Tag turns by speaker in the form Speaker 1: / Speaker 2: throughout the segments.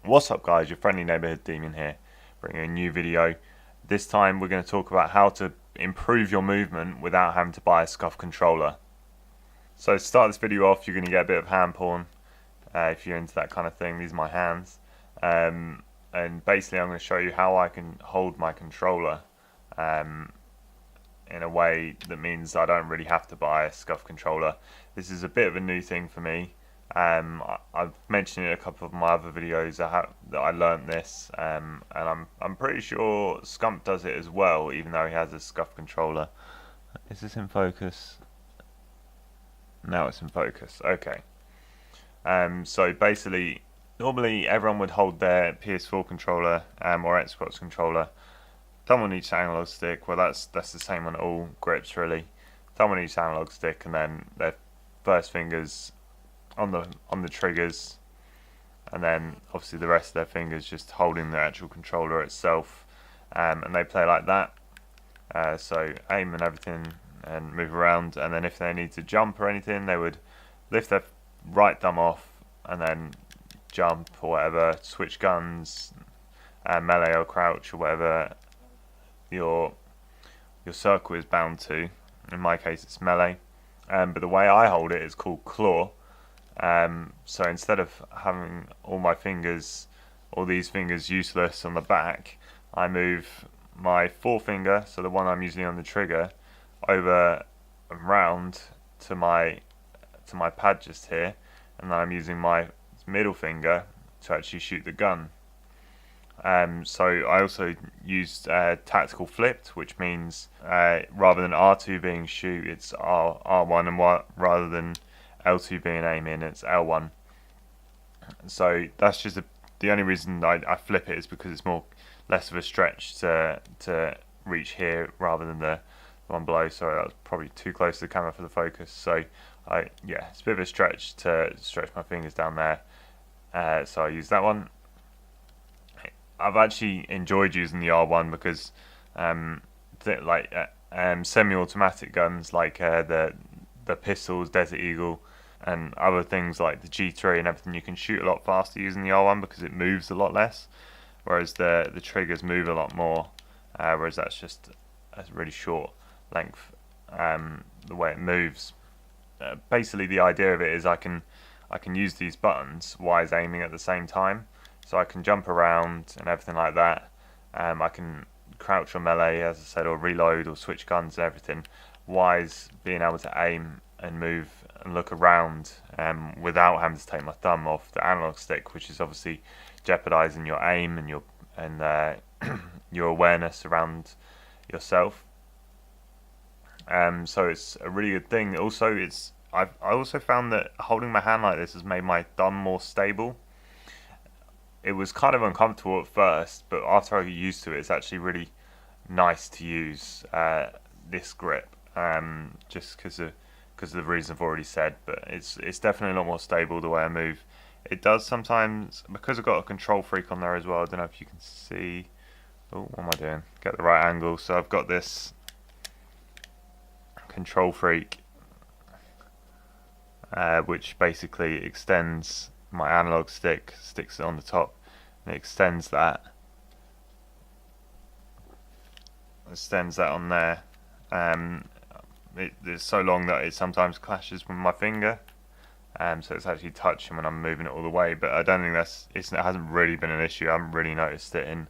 Speaker 1: What's up guys, your friendly neighborhood demon here, bringing a new video. This time we're going to talk about how to improve your movement without having to buy a SCUF controller. So to start this video off, you're going to get a bit of hand porn, if you're into that kind of thing. These are my hands, and basically I'm going to show you how I can hold my controller in a way that means I don't really have to buy a SCUF controller. This is a bit of a new thing for me. I've mentioned it in a couple of my other videos that I learnt this, and I'm pretty sure SCUF does it as well, even though he has a SCUF controller. Is this in focus? Now it's in focus. Okay. So basically, normally everyone would hold their PS4 controller or Xbox controller, thumb on each analog stick. Well, that's the same on all grips really. Thumb on each analog stick, and then their first fingers on the triggers, and then obviously the rest of their fingers just holding the actual controller itself, and they play like that. So aim and everything and move around, and then if they need to jump or anything, they would lift their right thumb off and then jump or whatever, switch guns, melee or crouch or whatever your circle is bound to. In my case it's melee, but the way I hold it is called claw. So instead of having all these fingers useless on the back, I move my forefinger, so the one I'm using on the trigger, over and round to my pad just here, and then I'm using my middle finger to actually shoot the gun. So I also used tactical flipped, which means rather than R2 being shoot, it's R1, and rather than L2 being aiming, it's L1. So that's just the only reason I flip it is because it's less of a stretch to reach here rather than the one below. Sorry, that was probably too close to the camera for the focus. So it's a bit of a stretch to stretch my fingers down there. So I use that one. I've actually enjoyed using the R1 because semi-automatic guns like the pistols, Desert Eagle, and other things like the G3 and everything, you can shoot a lot faster using the R1 because it moves a lot less, whereas the triggers move a lot more, whereas that's just a really short length, the way it moves. Basically the idea of it is I can use these buttons while aiming at the same time, so I can jump around and everything like that. I can crouch or melee, as I said, or reload or switch guns and everything, while being able to aim and move and look around without having to take my thumb off the analog stick, which is obviously jeopardizing your aim and your awareness around yourself. So it's a really good thing. Also, I also found that holding my hand like this has made my thumb more stable. It was kind of uncomfortable at first, but after I get used to it, it's actually really nice to use this grip, just because of the reason I've already said. But it's definitely a lot more stable the way I move. It does sometimes, because I've got a control freak on there as well. I don't know if you can see. Oh, what am I doing? Get the right angle. So I've got this control freak, which basically extends my analog stick, sticks it on the top, and it extends that on there. It's so long that it sometimes clashes with my finger, so it's actually touching when I'm moving it all the way. But I don't think it hasn't really been an issue. I haven't really noticed it in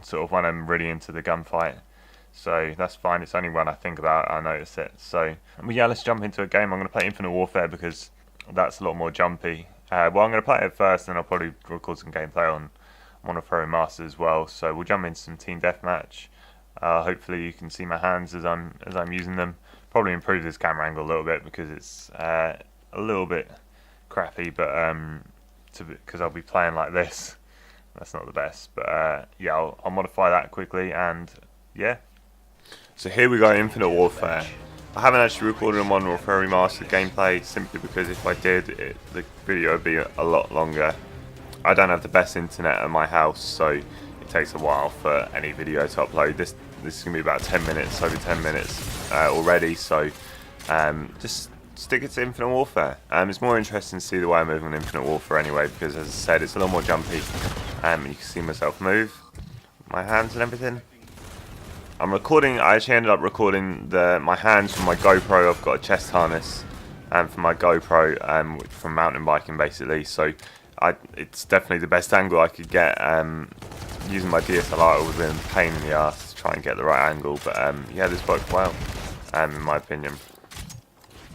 Speaker 1: sort of when I'm really into the gunfight. So that's fine. It's only when I think about it I notice it. So yeah, let's jump into a game. I'm going to play Infinite Warfare because that's a lot more jumpy. Well, I'm going to play it first, and I'll probably record some gameplay on one of Throwing Master as well. So we'll jump into some team deathmatch. Hopefully you can see my hands as I'm using them. Probably improve this camera angle a little bit because it's a little bit crappy, but because I'll be playing like this, that's not the best. But yeah, I'll modify that quickly, and yeah. So here we go, Infinite Warfare. I haven't actually recorded a Modern Warfare Remastered gameplay simply because if I did, the video would be a lot longer. I don't have the best internet at my house, so it takes a while for any video to upload. This is going to be about 10 minutes, over 10 minutes already, so just stick it to Infinite Warfare. It's more interesting to see the way I move on Infinite Warfare anyway, because as I said, it's a lot more jumpy. You can see myself move, my hands and everything. I'm recording. I actually ended up recording my hands from my GoPro. I've got a chest harness for my GoPro from mountain biking basically. So it's definitely the best angle I could get. Using my DSLR would have been a pain in the ass to try and get the right angle, but yeah, this worked well, in my opinion.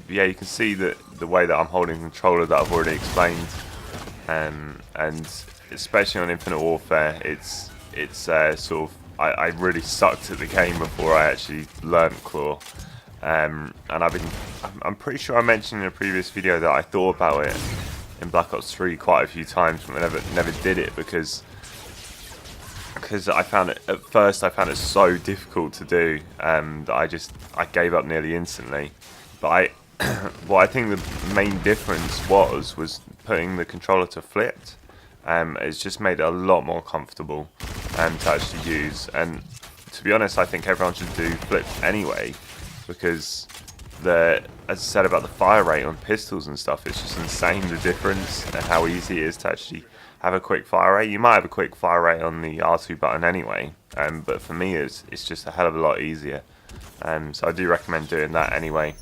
Speaker 1: But yeah, you can see that the way that I'm holding the controller that I've already explained, and especially on Infinite Warfare, it's sort of I really sucked at the game before I actually learnt claw, and I'm pretty sure I mentioned in a previous video that I thought about it in Black Ops 3 quite a few times, but I never did it because I found it at first. I found it so difficult to do that I gave up nearly instantly. But what I think the main difference was putting the controller to flipped. It's just made it a lot more comfortable to actually use. And to be honest, I think everyone should do flipped anyway, because as I said about the fire rate on pistols and stuff, it's just insane the difference and how easy it is to actually have a quick fire rate. You might have a quick fire rate on the R2 button anyway, but for me it's just a hell of a lot easier. So I do recommend doing that anyway.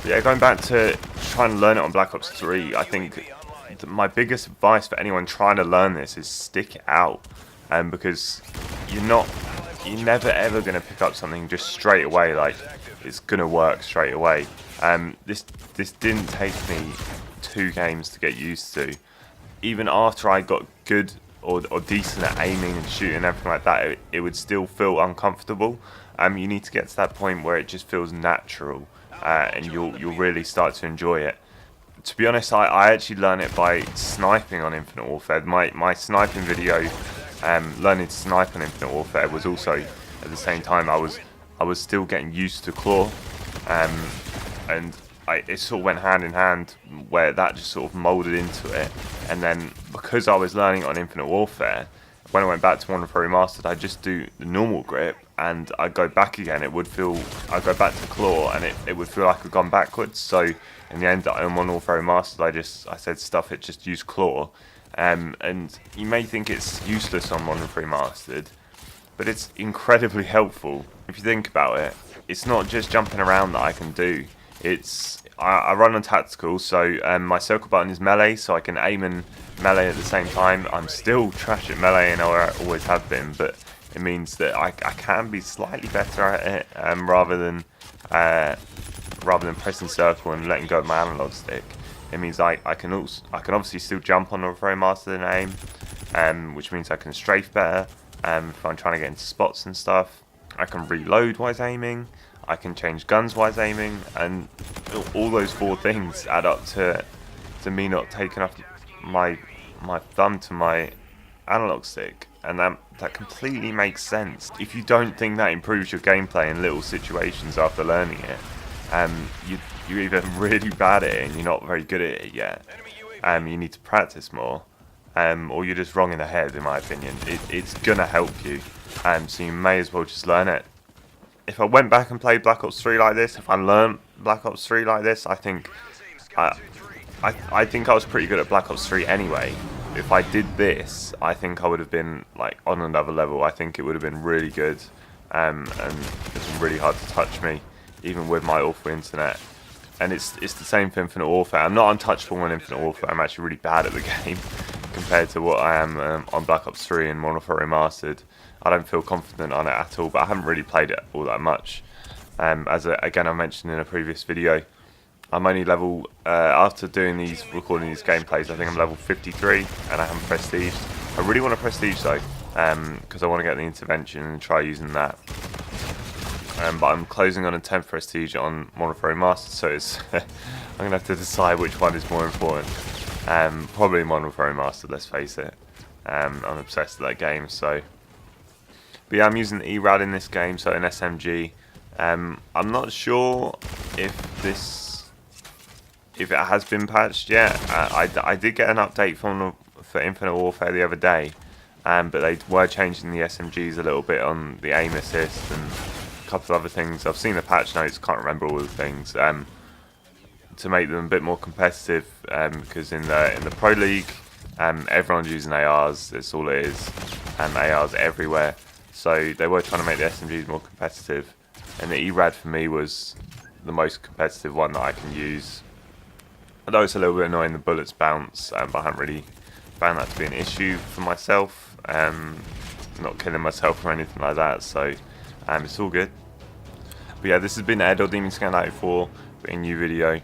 Speaker 1: But yeah, going back to trying to learn it on Black Ops 3, I think my biggest advice for anyone trying to learn this is stick it out, because you're never ever going to pick up something just straight away like it's going to work straight away. This didn't take me 2 games to get used to. Even after I got good or decent at aiming and shooting and everything like that, it would still feel uncomfortable. You need to get to that point where it just feels natural, and you'll really start to enjoy it. To be honest, I actually learned it by sniping on Infinite Warfare. My sniping video, learning to snipe on Infinite Warfare, was also at the same time I was still getting used to claw, and it sort of went hand in hand, where that just sort of moulded into it. And then because I was learning it on Infinite Warfare, when I went back to Modern Warfare Remastered, I'd just do the normal grip, and I'd go back again. I'd go back to claw, and it would feel like I'd gone backwards. So in the end, on Modern Warfare Remastered, I said stuff it, just use claw. And you may think it's useless on Modern Warfare Remastered, but it's incredibly helpful if you think about it. It's not just jumping around that I can do. I run on tactical, so my circle button is melee, so I can aim and melee at the same time. I'm still trash at melee, and I always have been, but it means that I can be slightly better at it, rather than pressing circle and letting go of my analog stick. It means I can obviously still jump on a very master than aim, which means I can strafe better if I'm trying to get into spots and stuff. I can reload while aiming. I can change guns while aiming, and all those 4 things add up to me not taking off my thumb to my analog stick, and that completely makes sense. If you don't think that improves your gameplay in little situations after learning it, you're either really bad at it and you're not very good at it yet. You need to practice more, or you're just wrong in the head, in my opinion. It's gonna help you, so you may as well just learn it. If I went back and played Black Ops 3 like this, if I learned Black Ops 3 like this, I think I think I was pretty good at Black Ops 3 anyway. If I did this, I think I would have been like on another level. I think it would have been really good, and it's been really hard to touch me, even with my awful internet. And it's the same for Infinite Warfare. I'm not untouchable on Infinite Warfare. I'm actually really bad at the game compared to what I am on Black Ops 3 and Modern Warfare Remastered. I don't feel confident on it at all, but I haven't really played it all that much. Again, I mentioned in a previous video, I'm only level, after recording these gameplays, I think I'm level 53, and I haven't prestiged. I really want to prestige though, because I want to get the intervention and try using that. But I'm closing on a 10th prestige on Modern Warfare Remastered, so it's I'm going to have to decide which one is more important. Probably Modern Warfare Remastered, let's face it. I'm obsessed with that game, so... But yeah, I'm using the ERAD in this game, so an SMG. I'm not sure if it has been patched yet. I did get an update for Infinite Warfare the other day, but they were changing the SMGs a little bit on the aim assist and a couple of other things. I've seen the patch notes, can't remember all the things. to make them a bit more competitive, because in the Pro League, everyone's using ARs. That's all it is, and ARs everywhere. So they were trying to make the SMGs more competitive, and the ERAD for me was the most competitive one that I can use. Although it's a little bit annoying, the bullets bounce, but I haven't really found that to be an issue for myself. Not killing myself or anything like that, so it's all good. But yeah, this has been Airdor Demon Scan 94, a new video.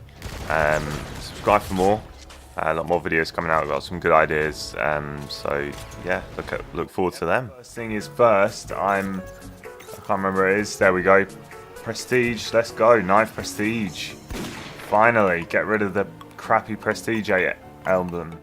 Speaker 1: Subscribe for more. A lot more videos coming out. We've got some good ideas. So yeah, look forward to them. First thing is first. I can't remember what it is. There we go. Prestige. Let's go. Knife Prestige. Finally, get rid of the crappy Prestige album.